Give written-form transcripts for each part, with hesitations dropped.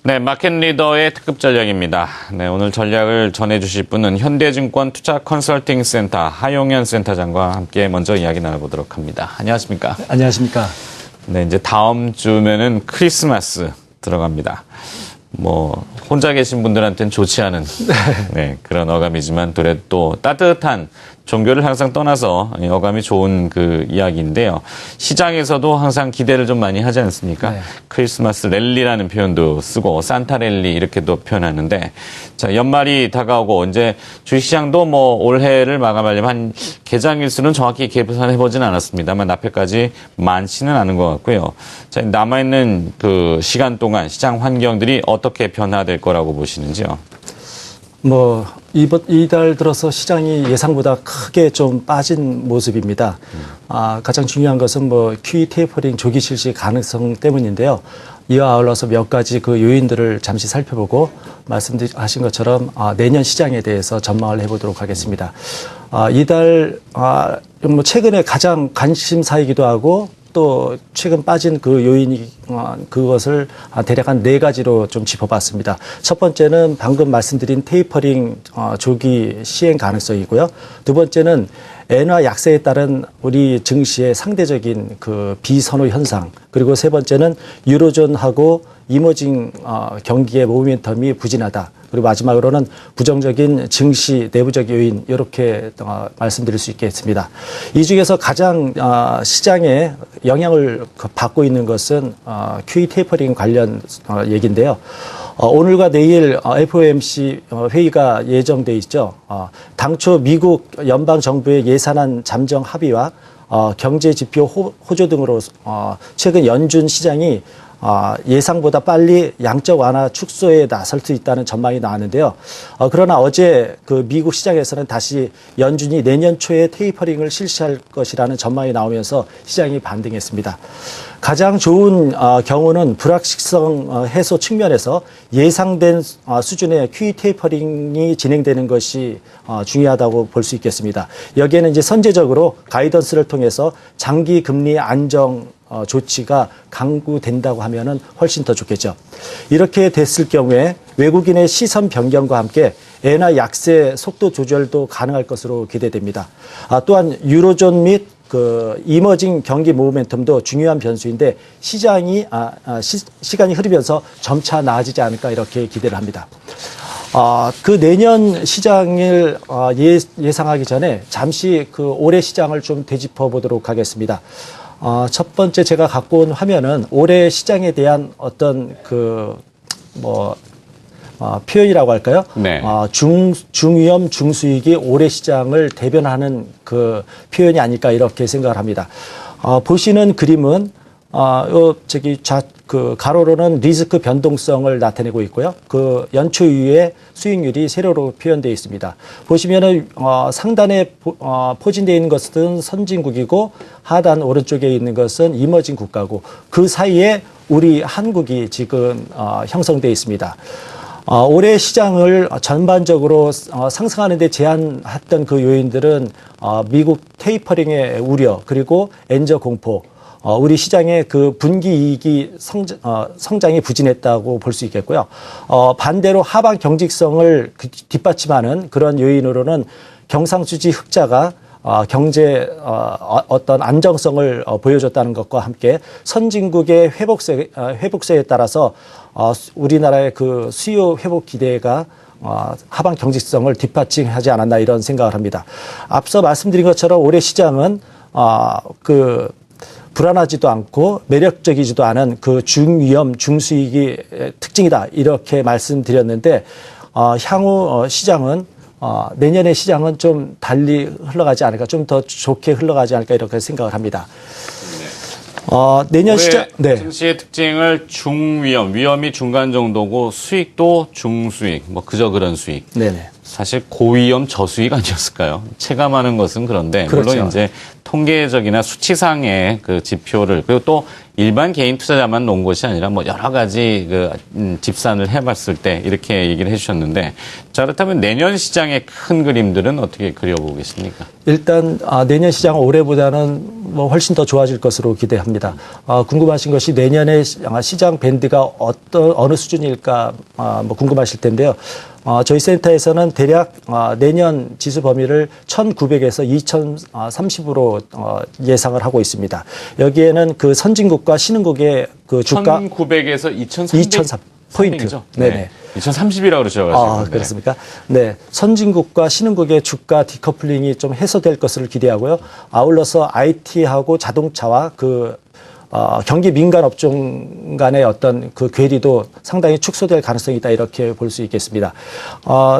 네, 마켓 리더의 특급 전략입니다. 네, 오늘 전략을 전해주실 분은 현대증권 투자 컨설팅 센터 하용현 센터장과 함께 먼저 이야기 나눠보도록 합니다. 안녕하십니까? 안녕하십니까? 네, 이제 다음 주면은 크리스마스 들어갑니다. 뭐 혼자 계신 분들한테는 좋지 않은 네, 그런 어감이지만 또 따뜻한 종교를 항상 떠나서 어감이 좋은 그 이야기인데요. 시장에서도 항상 기대를 좀 많이 하지 않습니까? 네. 크리스마스 랠리라는 표현도 쓰고 산타 랠리 이렇게도 표현하는데 자, 연말이 다가오고 이제 주식시장도 뭐 올해를 마감하려면 한 개장일수는 정확히 계산해 보진 않았습니다만 앞에까지 많지는 않은 것 같고요. 자, 남아있는 그 시간 동안 시장 환경들이 어떻게 변화될 거라고 보시는지요? 이달 들어서 시장이 예상보다 크게 좀 빠진 모습입니다. 가장 중요한 것은 QE 테이퍼링 조기 실시 가능성 때문인데요. 이와 아울러서 몇 가지 그 요인들을 잠시 살펴보고 말씀하신 것처럼 내년 시장에 대해서 전망을 해보도록 하겠습니다. 이달 최근에 가장 관심사이기도 하고 또 최근 빠진 그 요인이 그것을 대략 한 4가지로 좀 짚어봤습니다. 첫 번째는 방금 말씀드린 테이퍼링 조기 시행 가능성이고요. 두 번째는 엔화 약세에 따른 우리 증시의 상대적인 그 비선호 현상, 그리고 세 번째는 유로존하고 이머징 경기의 모멘텀이 부진하다. 그리고 마지막으로는 부정적인 증시 내부적 요인, 이렇게 말씀드릴 수 있겠습니다. 이 중에서 가장 시장에 영향을 받고 있는 것은 QE 테이퍼링 관련 얘기인데요. 오늘과 내일 FOMC 회의가 예정돼 있죠. 당초 미국 연방정부의 예산안 잠정 합의와 경제지표 호조 등으로 최근 연준 시장이 예상보다 빨리 양적 완화 축소에 나설 수 있다는 전망이 나왔는데요. 그러나 어제 그 미국 시장에서는 다시 연준이 내년 초에 테이퍼링을 실시할 것이라는 전망이 나오면서 시장이 반등했습니다. 가장 좋은 경우는 불확실성 해소 측면에서 예상된 수준의 QE 테이퍼링이 진행되는 것이 중요하다고 볼 수 있겠습니다. 여기에는 이제 선제적으로 가이던스를 통해서 장기 금리 안정 조치가 강구된다고 하면은 훨씬 더 좋겠죠. 이렇게 됐을 경우에 외국인의 시선 변경과 함께 엔화 약세 속도 조절도 가능할 것으로 기대됩니다. 또한 유로존 및 그 이머징 경기 모멘텀도 중요한 변수인데 시장이 시간이 흐르면서 점차 나아지지 않을까 이렇게 기대를 합니다. 그 내년 시장을 예상하기 전에 잠시 그 올해 시장을 좀 되짚어 보도록 하겠습니다. 첫 번째 제가 갖고 온 화면은 올해 시장에 대한 어떤 표현이라고 할까요? 네. 중위험, 중수익이 올해 시장을 대변하는 그 표현이 아닐까 이렇게 생각을 합니다. 보시는 그림은 가로로는 리스크 변동성을 나타내고 있고요. 그 연초 이후에 수익률이 세로로 표현되어 있습니다. 보시면은 상단에 포진되어 있는 것은 선진국이고 하단 오른쪽에 있는 것은 이머징 국가고 그 사이에 우리 한국이 지금 형성되어 있습니다. 올해 시장을 전반적으로 상승하는 데 제한했던 그 요인들은 미국 테이퍼링의 우려, 그리고 엔저 공포, 우리 시장의 그 분기 이익이 성장이 부진했다고 볼 수 있겠고요. 반대로 하방 경직성을 뒷받침하는 그런 요인으로는 경상수지 흑자가 경제 어떤 안정성을 보여줬다는 것과 함께 선진국의 회복세에 따라서 우리나라의 그 수요 회복 기대가 하방 경직성을 뒷받침하지 않았나 이런 생각을 합니다. 앞서 말씀드린 것처럼 올해 시장은 불안하지도 않고 매력적이지도 않은 그 중위험, 중수익이 특징이다 이렇게 말씀드렸는데 향후 시장은 내년의 시장은 좀 달리 흘러가지 않을까, 좀 더 좋게 흘러가지 않을까 이렇게 생각을 합니다. 내년 시장, 네. 증시의 특징을 중위험, 위험이 중간 정도고 수익도 중수익, 그저 그런 수익. 네네. 사실 고위험 저수익 아니었을까요? 체감하는 것은 그런데 그렇죠. 물론 이제 통계적이나 수치상의 그 지표를 그리고 또 일반 개인 투자자만 놓은 것이 아니라 뭐 여러 가지 그 집산을 해봤을 때 이렇게 얘기를 해주셨는데 자 그렇다면 내년 시장의 큰 그림들은 어떻게 그려보고 계십니까? 일단 내년 시장은 올해보다는 뭐 훨씬 더 좋아질 것으로 기대합니다. 궁금하신 것이 내년의 시장 밴드가 어느 수준일까 뭐 궁금하실 텐데요. 저희 센터에서는 대략 내년 지수 범위를 1900에서 2030으로 예상을 하고 있습니다. 여기에는 그 선진국과 신흥국의 그 주가 1900에서 2300 2003 포인트. 네네. 2030이라고 그러셔가지고. 그렇습니까? 네. 선진국과 신흥국의 주가 디커플링이 좀 해소될 것을 기대하고요. 아울러서 IT하고 자동차와 경기 민간 업종 간의 어떤 그 괴리도 상당히 축소될 가능성이 있다 이렇게 볼 수 있겠습니다.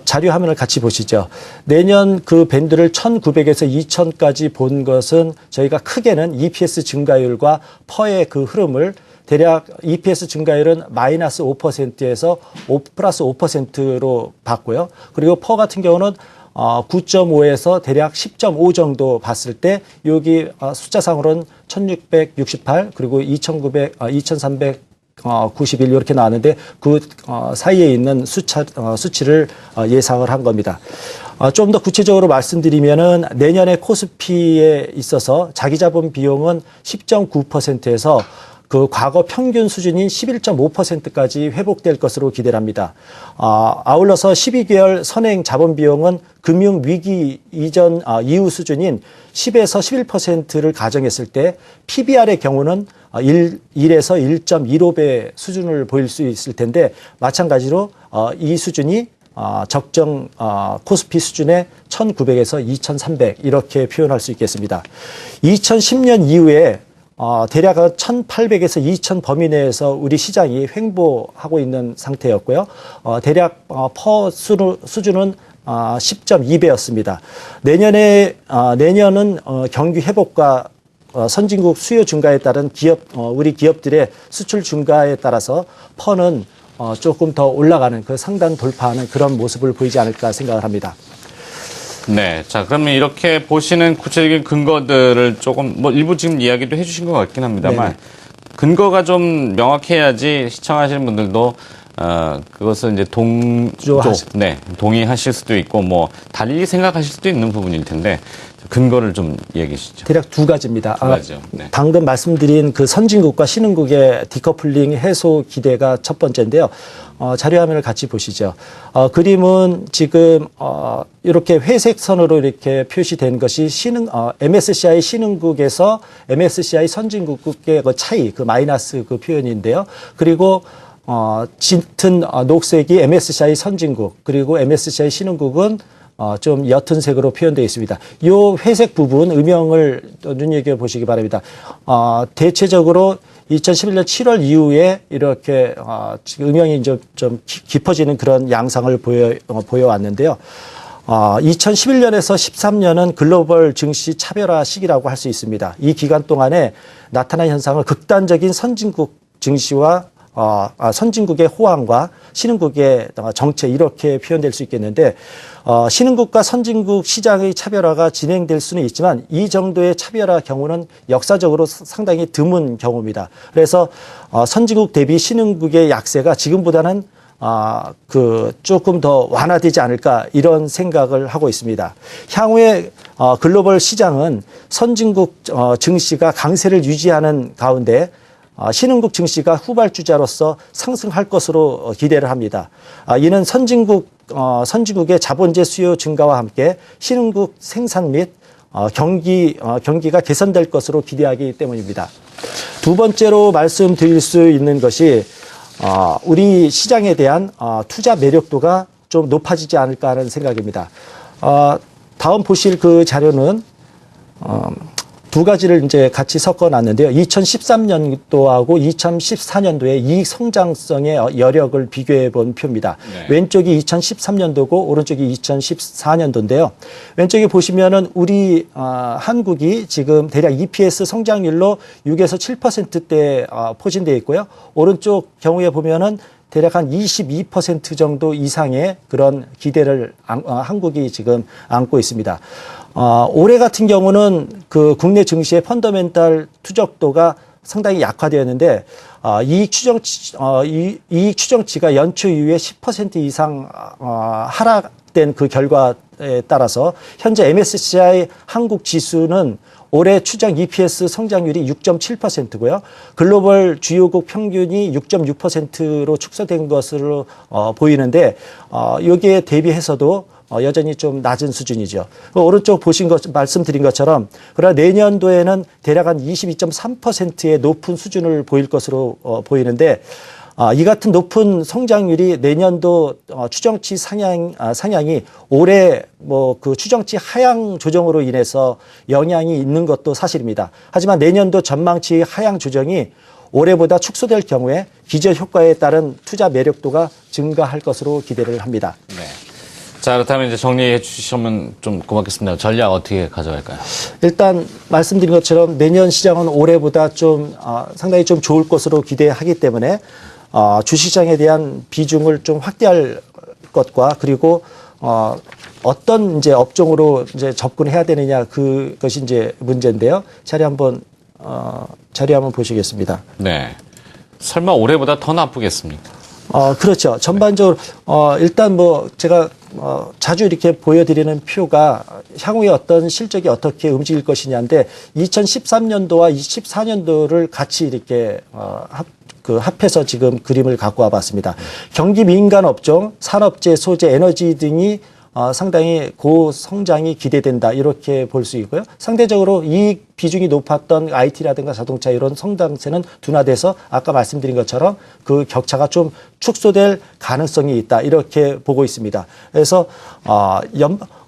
자료 화면을 같이 보시죠. 내년 그 밴드를 1900에서 2000까지 본 것은 저희가 크게는 EPS 증가율과 퍼의 그 흐름을 대략 EPS 증가율은 마이너스 5%에서 플러스 5%로 봤고요. 그리고 퍼 같은 경우는 9.5에서 대략 10.5 정도 봤을 때 여기 숫자상으로는 1668 그리고 2391 이렇게 나왔는데 그 사이에 있는 수치를 예상을 한 겁니다. 좀 더 구체적으로 말씀드리면은 내년에 코스피에 있어서 자기자본 비용은 10.9%에서 그 과거 평균 수준인 11.5%까지 회복될 것으로 기대합니다. 아울러서 12개월 선행 자본 비용은 금융 위기 이전 이후 수준인 10에서 11%를 가정했을 때 PBR의 경우는 1에서 1.15배 수준을 보일 수 있을 텐데 마찬가지로 이 수준이 적정 코스피 수준의 1900에서 2300 이렇게 표현할 수 있겠습니다. 2010년 이후에 대략 1800에서 2000 범위 내에서 우리 시장이 횡보하고 있는 상태였고요. 대략 퍼 수준은 10.2배였습니다. 내년은 경기 회복과 선진국 수요 증가에 따른 우리 기업들의 수출 증가에 따라서 퍼는 조금 더 올라가는 그 상단 돌파하는 그런 모습을 보이지 않을까 생각을 합니다. 네. 자, 그러면 이렇게 보시는 구체적인 근거들을 조금, 뭐, 일부 지금 이야기도 해주신 것 같긴 합니다만, 네네. 근거가 좀 명확해야지 시청하시는 분들도, 그것을 이제 동의하실 수도 있고, 뭐, 달리 생각하실 수도 있는 부분일 텐데, 근거를 좀 얘기해 주시죠. 대략 두 가지입니다. 두 가지요. 네. 방금 말씀드린 그 선진국과 신흥국의 디커플링 해소 기대가 첫 번째인데요. 자료 화면을 같이 보시죠. 그림은 지금 이렇게 회색 선으로 이렇게 표시된 것이 MSCI 신흥국에서 MSCI 선진국의 그 차이, 그 마이너스 그 표현인데요. 그리고 짙은 녹색이 MSCI 선진국, 그리고 MSCI 신흥국은 좀 옅은 색으로 표현되어 있습니다. 이 회색 부분 음영을 눈여겨 보시기 바랍니다. 대체적으로 2011년 7월 이후에 이렇게 음영이 좀 깊어지는 그런 양상을 보여왔는데요. 2011년에서 13년은 글로벌 증시 차별화 시기라고 할 수 있습니다. 이 기간 동안에 나타난 현상을 극단적인 선진국 증시와 선진국의 호황과 신흥국의 정체 이렇게 표현될 수 있겠는데 신흥국과 선진국 시장의 차별화가 진행될 수는 있지만 이 정도의 차별화 경우는 역사적으로 상당히 드문 경우입니다. 그래서 선진국 대비 신흥국의 약세가 지금보다는 조금 더 완화되지 않을까 이런 생각을 하고 있습니다. 향후에 글로벌 시장은 선진국 증시가 강세를 유지하는 가운데 신흥국 증시가 후발주자로서 상승할 것으로 기대를 합니다. 이는 선진국의 자본재 수요 증가와 함께 신흥국 생산 및 경기가 개선될 것으로 기대하기 때문입니다. 두 번째로 말씀드릴 수 있는 것이 우리 시장에 대한 투자 매력도가 좀 높아지지 않을까 하는 생각입니다. 다음 보실 그 자료는 두 가지를 이제 같이 섞어 놨는데요. 2013년도하고 2014년도의 이익 성장성의 여력을 비교해 본 표입니다. 네. 왼쪽이 2013년도고 오른쪽이 2014년도인데요. 왼쪽에 보시면은 우리 한국이 지금 대략 EPS 성장률로 6에서 7%대 포진되어 있고요. 오른쪽 경우에 보면은 대략 한 22% 정도 이상의 그런 기대를 한국이 지금 안고 있습니다. 올해 같은 경우는 그 국내 증시의 펀더멘탈 투적도가 상당히 약화되었는데 이익 추정치가 연초 이후에 10% 이상 하락된 그 결과에 따라서 현재 MSCI 한국 지수는 올해 추정 EPS 성장률이 6.7%고요. 글로벌 주요국 평균이 6.6%로 축소된 것으로 보이는데 여기에 대비해서도 여전히 좀 낮은 수준이죠. 오른쪽 말씀드린 것처럼 그러나 내년도에는 대략 한 22.3%의 높은 수준을 보일 것으로 보이는데 이 같은 높은 성장률이 내년도 추정치 상향이 올해 그 추정치 하향 조정으로 인해서 영향이 있는 것도 사실입니다. 하지만 내년도 전망치 하향 조정이 올해보다 축소될 경우에 기저 효과에 따른 투자 매력도가 증가할 것으로 기대를 합니다. 네. 자, 그렇다면 이제 정리해 주시면 좀 고맙겠습니다. 전략 어떻게 가져갈까요? 일단 말씀드린 것처럼 내년 시장은 올해보다 좀 상당히 좀 좋을 것으로 기대하기 때문에 주시장에 대한 비중을 좀 확대할 것과 그리고 어떤 이제 업종으로 이제 접근해야 되느냐 그것이 이제 문제인데요. 자료 한번 보시겠습니다. 네. 설마 올해보다 더 나쁘겠습니까? 그렇죠. 전반적으로 일단 제가 자주 이렇게 보여드리는 표가 향후에 어떤 실적이 어떻게 움직일 것이냐인데 2013년도와 2014년도를 같이 이렇게 합해서 지금 그림을 갖고 와봤습니다. 경기 민간 업종, 산업재, 소재, 에너지 등이 상당히 고성장이 기대된다 이렇게 볼 수 있고요. 상대적으로 이익 비중이 높았던 IT라든가 자동차 이런 성장세는 둔화돼서 아까 말씀드린 것처럼 그 격차가 좀 축소될 가능성이 있다 이렇게 보고 있습니다. 그래서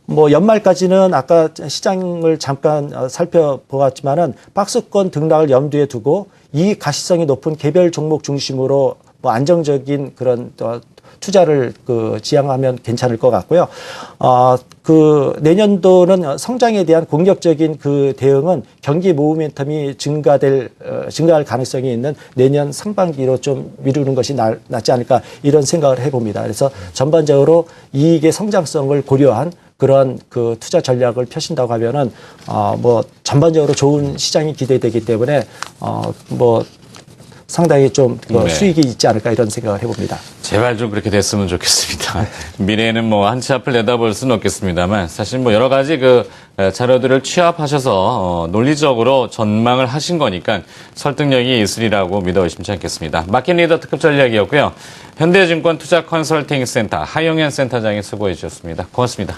연말까지는 아까 시장을 잠깐 살펴보았지만은 박스권 등락을 염두에 두고 이익 가시성이 높은 개별 종목 중심으로 안정적인 그런 투자를 지향하면 괜찮을 것 같고요. 내년도는 성장에 대한 공격적인 대응은 경기 모멘텀이 증가할 가능성이 있는 내년 상반기로 좀 미루는 것이 낫지 않을까 이런 생각을 해봅니다. 그래서 전반적으로 이익의 성장성을 고려한 그런 투자 전략을 펴신다고 하면은 전반적으로 좋은 시장이 기대되기 때문에 상당히 좀 수익이 있지 않을까 이런 생각을 해봅니다. 제발 좀 그렇게 됐으면 좋겠습니다. 미래에는 한 치 앞을 내다볼 수는 없겠습니다만 사실 여러 가지 자료들을 취합하셔서 논리적으로 전망을 하신 거니까 설득력이 있으리라고 믿어 의심치 않겠습니다. 마켓 리더 특급 전략이었고요. 현대증권 투자 컨설팅 센터 하용현 센터장이 수고해 주셨습니다. 고맙습니다.